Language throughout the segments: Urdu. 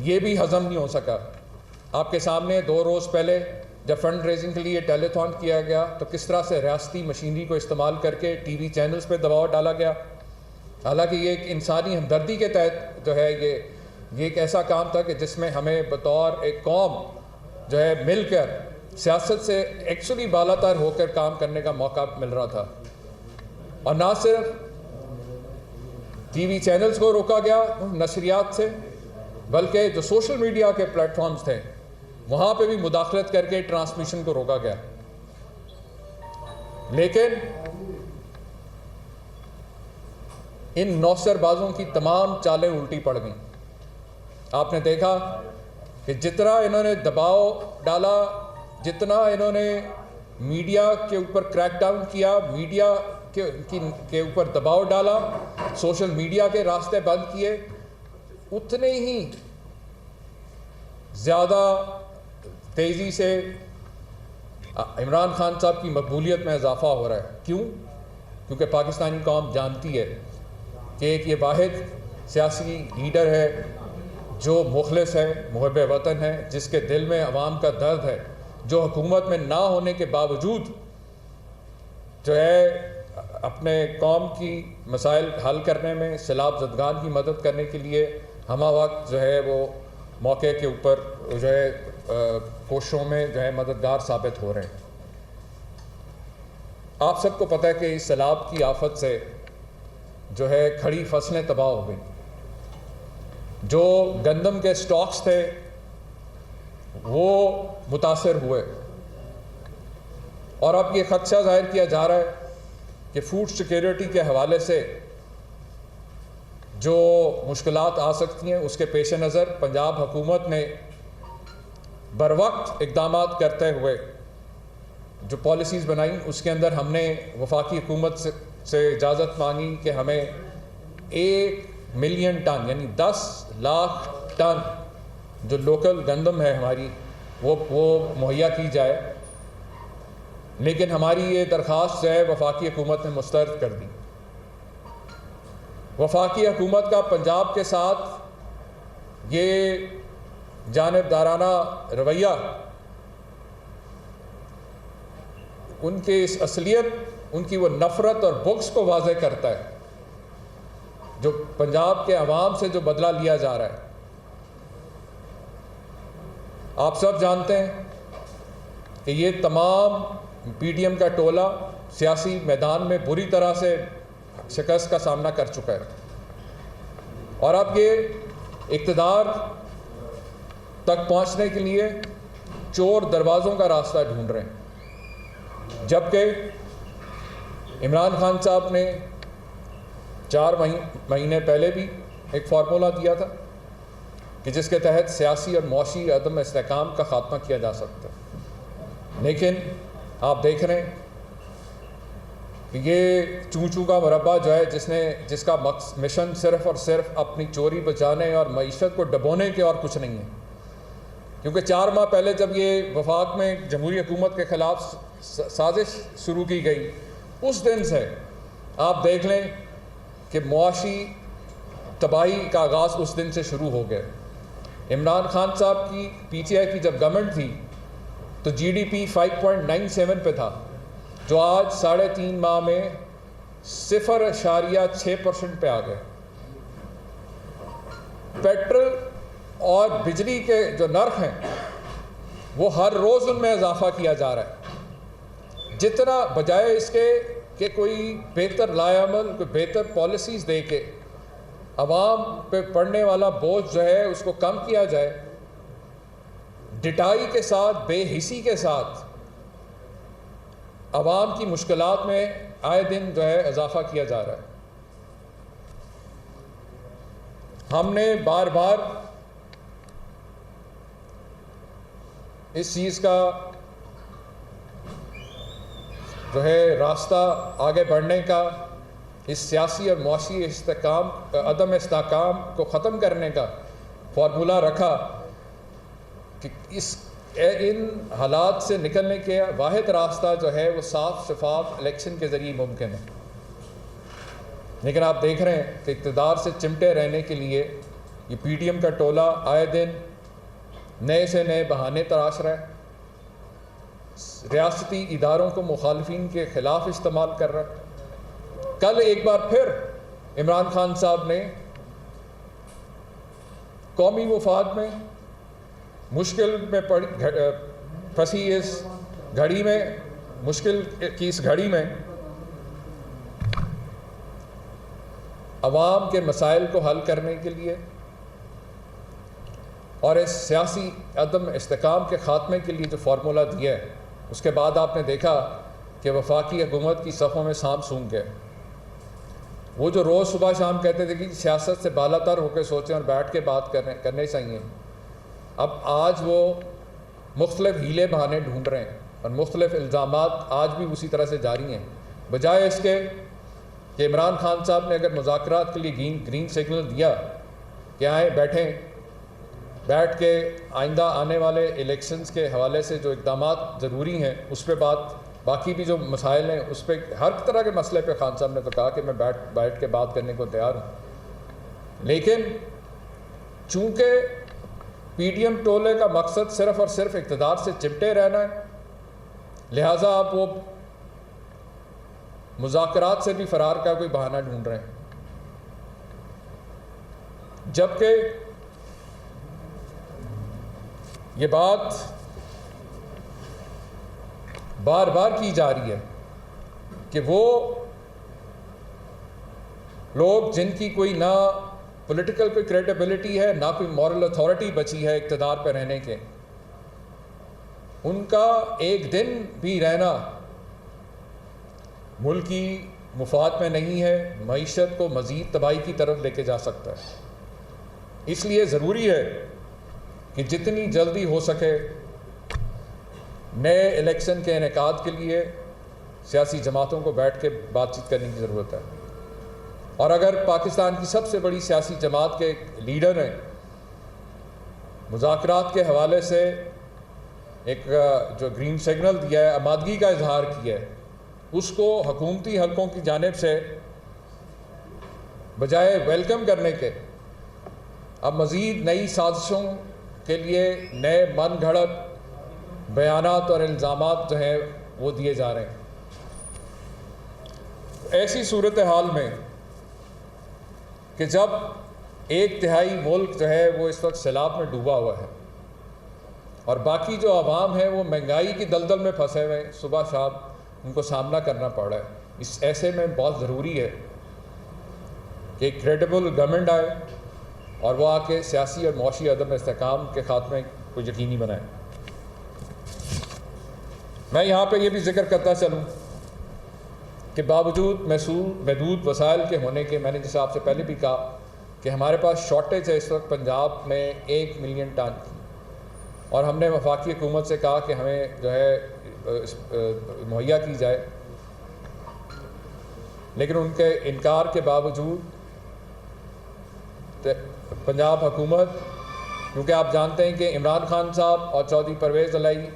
یہ بھی ہضم نہیں ہو سکا. آپ کے سامنے 2 روز پہلے جب فنڈ ریزنگ کے لیے ٹیلی تھون کیا گیا تو کس طرح سے ریاستی مشینری کو استعمال کر کے ٹی وی چینلز پہ دباؤ ڈالا گیا. حالانکہ یہ ایک انسانی ہمدردی کے تحت جو ہے یہ ایک ایسا کام تھا کہ جس میں ہمیں بطور ایک قوم جو ہے مل کر سیاست سے ایکچولی بالا تر ہو کر کام کرنے کا موقع مل رہا تھا. اور نہ صرف ٹی وی چینلز کو روکا گیا نشریات سے، بلکہ جو سوشل میڈیا کے پلیٹ فارمز تھے وہاں پہ بھی مداخلت کر کے ٹرانسمیشن کو روکا گیا. لیکن ان نوسر بازوں کی تمام چالیں الٹی پڑ گئیں. آپ نے دیکھا کہ جتنا انہوں نے دباؤ ڈالا، جتنا انہوں نے میڈیا کے اوپر کریک ڈاؤن کیا، میڈیا کے اوپر دباؤ ڈالا، سوشل میڈیا کے راستے بند کیے، اتنے ہی زیادہ تیزی سے عمران خان صاحب کی مقبولیت میں اضافہ ہو رہا ہے. کیوں؟ کیونکہ پاکستانی قوم جانتی ہے کہ ایک یہ واحد سیاسی لیڈر ہے جو مخلص ہے، محب وطن ہے، جس کے دل میں عوام کا درد ہے، جو حکومت میں نہ ہونے کے باوجود جو ہے اپنے قوم کی مسائل حل کرنے میں، سیلاب زدگان کی مدد کرنے کے لیے ہمہ وقت جو ہے وہ موقع کے اوپر جو ہے کوششوں میں جو ہے مددگار ثابت ہو رہے ہیں. آپ سب کو پتہ ہے کہ اس سیلاب کی آفت سے جو ہے کھڑی فصلیں تباہ ہو گئیں. جو گندم کے سٹاکس تھے وہ متاثر ہوئے، اور اب یہ خدشہ ظاہر کیا جا رہا ہے کہ فوڈ سیکیورٹی کے حوالے سے جو مشکلات آ سکتی ہیں اس کے پیش نظر پنجاب حکومت نے بروقت اقدامات کرتے ہوئے جو پالیسیز بنائیں، اس کے اندر ہم نے وفاقی حکومت سے اجازت مانگی کہ ہمیں 1 ملین ٹن یعنی 10 لاکھ ٹن جو لوکل گندم ہے ہماری وہ مہیا کی جائے. لیکن ہماری یہ درخواست جو ہے وفاقی حکومت نے مسترد کر دی. وفاقی حکومت کا پنجاب کے ساتھ یہ جانبدارانہ رویہ ان کی اس اصلیت، ان کی وہ نفرت اور بغض کو واضح کرتا ہے جو پنجاب کے عوام سے جو بدلہ لیا جا رہا ہے. آپ سب جانتے ہیں کہ یہ تمام پی ڈی ایم کا ٹولہ سیاسی میدان میں بری طرح سے شکست کا سامنا کر چکا ہے، اور اب یہ اقتدار تک پہنچنے کے لیے چور دروازوں کا راستہ ڈھونڈ رہے ہیں. جبکہ عمران خان صاحب نے 4 مہینے پہلے بھی ایک فارمولہ دیا تھا کہ جس کے تحت سیاسی اور معاشی عدم استحکام کا خاتمہ کیا جا سکتا ہے. لیکن آپ دیکھ رہے ہیں کہ یہ چوں کا مربع جو ہے جس کا مشن صرف اور صرف اپنی چوری بچانے اور معیشت کو ڈبونے کے اور کچھ نہیں ہے. کیونکہ 4 ماہ پہلے جب یہ وفاق میں جمہوری حکومت کے خلاف سازش شروع کی گئی، اس دن سے آپ دیکھ لیں کہ معاشی تباہی کا آغاز اس دن سے شروع ہو گیا. عمران خان صاحب کی پی ٹی آئی کی جب گورنمنٹ تھی تو جی ڈی پی 5.97 پہ تھا، جو آج 3.5 ماہ میں 0.6% پہ آ گئے. پیٹرول اور بجلی کے جو نرخ ہیں وہ ہر روز ان میں اضافہ کیا جا رہا ہے. جتنا بجائے اس کے کہ کوئی بہتر لائے عمل، کوئی بہتر پالیسیز دے کے عوام پہ پڑنے والا بوجھ جو ہے اس کو کم کیا جائے، ڈٹائی کے ساتھ، بے حسی کے ساتھ عوام کی مشکلات میں آئے دن جو ہے اضافہ کیا جا رہا ہے. ہم نے بار بار اس چیز کا جو ہے راستہ آگے بڑھنے کا، اس سیاسی اور معاشی عدم استحکام کو ختم کرنے کا فارمولہ رکھا کہ ان حالات سے نکلنے کے واحد راستہ جو ہے وہ صاف شفاف الیکشن کے ذریعے ممکن ہے. لیکن آپ دیکھ رہے ہیں کہ اقتدار سے چمٹے رہنے کے لیے یہ پی ٹی ایم کا ٹولہ آئے دن نئے سے نئے بہانے تراش رہا ہے، ریاستی اداروں کو مخالفین کے خلاف استعمال کر رہا ہے۔ کل ایک بار پھر عمران خان صاحب نے قومی مفاد میں مشکل میں پھنسی اس گھڑی میں، مشکل کی اس گھڑی میں عوام کے مسائل کو حل کرنے کے لیے اور اس سیاسی عدم استحکام کے خاتمے کے لیے جو فارمولہ دیا ہے، اس کے بعد آپ نے دیکھا کہ وفاقی حکومت کی صفوں میں سانپ سونگ گئے۔ وہ جو روز صبح شام کہتے تھے کہ سیاست سے بالا تر ہو کے سوچیں اور بیٹھ کے بات کرنے چاہیے، اب آج وہ مختلف ہیلے بہانے ڈھونڈ رہے ہیں اور مختلف الزامات آج بھی اسی طرح سے جاری ہیں، بجائے اس کے کہ عمران خان صاحب نے اگر مذاکرات کے لیے گرین سگنل دیا کہ آئیں بیٹھیں، بیٹھ کے آئندہ آنے والے الیکشنز کے حوالے سے جو اقدامات ضروری ہیں اس پہ باقی بھی جو مسائل ہیں اس پہ ہر طرح کے مسئلے پہ خان صاحب نے تو کہا کہ میں بیٹھ کے بات کرنے کو تیار ہوں، لیکن چونکہ پی ڈی ایم ٹولے کا مقصد صرف اور صرف اقتدار سے چمٹے رہنا ہے، لہٰذا آپ وہ مذاکرات سے بھی فرار کا کوئی بہانہ ڈھونڈ رہے ہیں، جبکہ یہ بات بار بار کی جا رہی ہے کہ وہ لوگ جن کی کوئی نہ پولیٹیکل کوئی کریڈیبلٹی ہے، نہ کوئی مورل اتھارٹی بچی ہے اقتدار پہ رہنے کے، ان کا ایک دن بھی رہنا ملکی مفاد میں نہیں ہے، معیشت کو مزید تباہی کی طرف لے کے جا سکتا ہے۔ اس لیے ضروری ہے کہ جتنی جلدی ہو سکے نئے الیکشن کے انعقاد کے لیے سیاسی جماعتوں کو بیٹھ کے بات چیت کرنے کی ضرورت ہے، اور اگر پاکستان کی سب سے بڑی سیاسی جماعت کے لیڈر ہیں مذاکرات کے حوالے سے ایک جو گرین سگنل دیا ہے، آمادگی کا اظہار کیا ہے، اس کو حکومتی حلقوں کی جانب سے بجائے ویلکم کرنے کے اب مزید نئی سازشوں کے لیے نئے من گھڑت بیانات اور الزامات جو ہیں وہ دیے جا رہے ہیں۔ ایسی صورتحال میں کہ جب ایک تہائی ملک جو ہے وہ اس وقت سیلاب میں ڈوبا ہوا ہے اور باقی جو عوام ہیں وہ مہنگائی کی دلدل میں پھنسے ہوئے ہیں، صبح شام ان کو سامنا کرنا پڑ رہا ہے، اس ایسے میں بہت ضروری ہے کہ ایک کریڈیبل گورنمنٹ آئے اور وہ آ کے سیاسی اور معاشی عدم استحکام کے خاتمے کو یقینی بنائے۔ میں یہاں پہ یہ بھی ذکر کرتا چلوں کہ باوجود محدود وسائل کے ہونے کے، میں نے جیسے آپ سے پہلے بھی کہا کہ ہمارے پاس شارٹیج ہے اس وقت پنجاب میں 1 ملین ٹن کی، اور ہم نے وفاقی حکومت سے کہا کہ ہمیں جو ہے مہیا کی جائے، لیکن ان کے انکار کے باوجود پنجاب حکومت، کیونکہ آپ جانتے ہیں کہ عمران خان صاحب اور چودھری پرویز الہی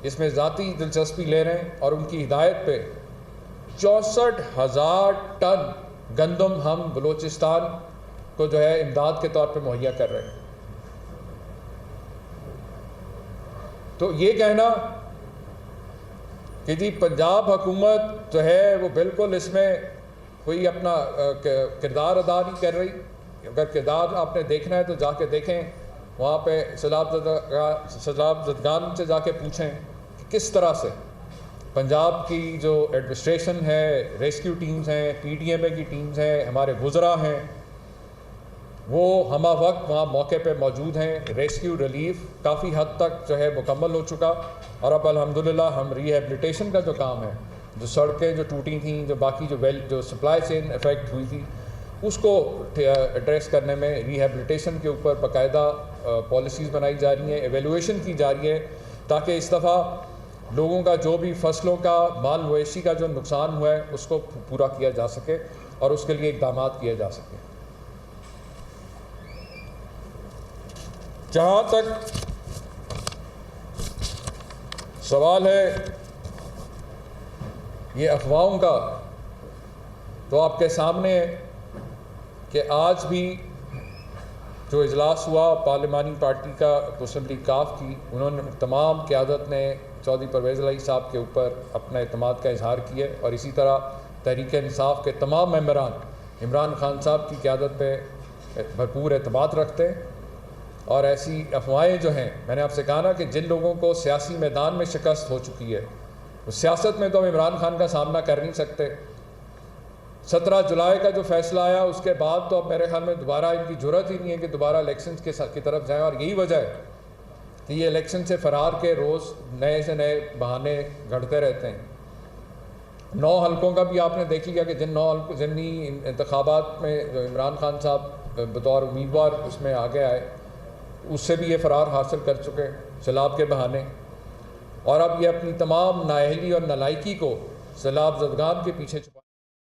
اس میں ذاتی دلچسپی لے رہے ہیں، اور ان کی ہدایت پہ 64,000 ٹن گندم ہم بلوچستان کو جو ہے امداد کے طور پہ مہیا کر رہے ہیں۔ تو یہ کہنا کہ جی پنجاب حکومت جو ہے وہ بالکل اس میں کوئی اپنا کردار ادا نہیں کر رہی، اگر کردار آپ نے دیکھنا ہے تو جا کے دیکھیں، وہاں پہ سیلاب زدگان سے جا کے پوچھیں کہ کس طرح سے پنجاب کی جو ایڈمنسٹریشن ہے، ریسکیو ٹیمز ہیں، پی ٹی ایم اے کی ٹیمز ہیں، ہمارے وزراء ہیں، وہ ہمہ وقت وہاں موقع پہ موجود ہیں۔ ریسکیو ریلیف کافی حد تک جو ہے مکمل ہو چکا، اور اب الحمدللہ ہم ری ہیبلیٹیشن کا جو کام ہے، جو سڑکیں جو ٹوٹی تھیں، جو باقی جو سپلائی چین افیکٹ ہوئی تھی، اس کو ایڈریس کرنے میں ری ہیبلیٹیشن کے اوپر باقاعدہ پالیسیز بنائی جا رہی ہیں، ایویلویشن کی جا رہی ہے، تاکہ اس دفعہ لوگوں کا جو بھی فصلوں کا، مال مویشی کا جو نقصان ہوا ہے اس کو پورا کیا جا سکے اور اس کے لیے اقدامات کیے جا سکے۔ جہاں تک سوال ہے یہ افواہوں کا، تو آپ کے سامنے کہ آج بھی جو اجلاس ہوا پارلیمانی پارٹی کا مسلم لیگ کاف کی، انہوں نے تمام قیادت نے چودھری پرویز الہی صاحب کے اوپر اپنا اعتماد کا اظہار کیا، اور اسی طرح تحریک انصاف کے تمام ممبران عمران خان صاحب کی قیادت پہ بھرپور اعتماد رکھتے ہیں۔ اور ایسی افواہیں جو ہیں، میں نے آپ سے کہا نا کہ جن لوگوں کو سیاسی میدان میں شکست ہو چکی ہے، وہ سیاست میں تو ہم عمران خان کا سامنا کر نہیں سکتے۔ 17 جولائی کا جو فیصلہ آیا اس کے بعد تو اب میرے خیال میں دوبارہ ان کی جرأت ہی نہیں ہے کہ دوبارہ الیکشنز کی طرف جائیں، اور یہی وجہ ہے کہ یہ الیکشن سے فرار کے روز نئے سے نئے بہانے گھڑتے رہتے ہیں۔ 9 حلقوں کا بھی آپ نے دیکھ لیا کہ جن 9 حلقوں ضمنی انتخابات میں جو عمران خان صاحب بطور امیدوار اس میں آگے آئے، اس سے بھی یہ فرار حاصل کر چکے سیلاب کے بہانے، اور اب یہ اپنی تمام نااہلی اور نالائکی کو سیلاب زدگان کے پیچھے چھپا